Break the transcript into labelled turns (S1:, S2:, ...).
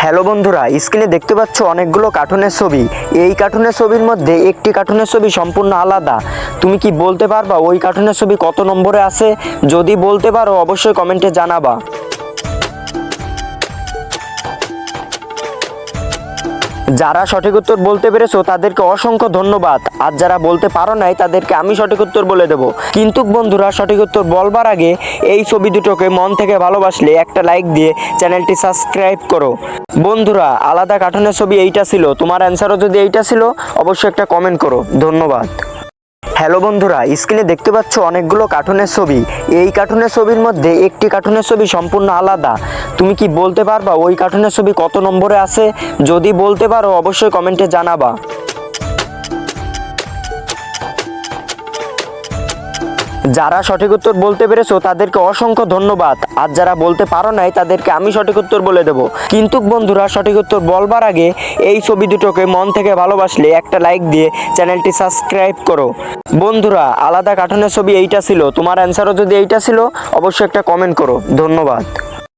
S1: Hello বন্ধুরা, স্ক্রিনে দেখতে পাচ্ছ অনেকগুলো কার্টুনের ছবি। এই কার্টুনের ছবির মধ্যে একটি কার্টুনের ছবি সম্পূর্ণ আলাদা। তুমি কি বলতে পারবা ওই কার্টুনের ছবি কত নম্বরে আছে? যদি বলতে পারো অবশ্যই কমেন্টে জানাবা। যারা সঠিক উত্তর বলতে পেরেছো তাদেরকে অসংখ্য ধন্যবাদ, আর যারা বলতে পারো নাই তাদেরকে আমি সঠিক উত্তর বলে দেব। কিন্তু বন্ধুরা, সঠিক উত্তর বলবার আগে এই ছবি দুটোকে মন থেকে ভালোবাসলে একটা লাইক দিয়ে চ্যানেলটি সাবস্ক্রাইব করো। বন্ধুরা, আলাদা কার্টুনের ছবি এইটা ছিল, তোমার অ্যান্সারও যদি এইটা ছিল অবশ্যই একটা কমেন্ট করো। ধন্যবাদ। হ্যালো বন্ধুরা, স্ক্রিনে দেখতে পাচ্ছ অনেকগুলো কার্টুনের ছবি। এই কার্টুনের ছবির মধ্যে একটি কার্টুনের ছবি সম্পূর্ণ আলাদা। তুমি কি বলতে পারবা ওই কার্টুনের ছবি কত নম্বরে আছে? যদি বলতে পারো অবশ্যই কমেন্টে জানাবা। যারা সঠিক উত্তর বলতে পেরেছো তাদেরকে অসংখ্য ধন্যবাদ, আর যারা বলতে পারো নাই তাদেরকে আমি সঠিক উত্তর বলে দেব। কিন্তু বন্ধুরা, সঠিক উত্তর বলবার আগে এই ছবি দুটোকে মন থেকে ভালোবাসলে একটা লাইক দিয়ে চ্যানেলটি সাবস্ক্রাইব করো। বন্ধুরা, আলাদা কার্টুনের ছবি এইটা ছিল, তোমার অ্যান্সারও যদি এইটা ছিল অবশ্যই একটা কমেন্ট করো। ধন্যবাদ।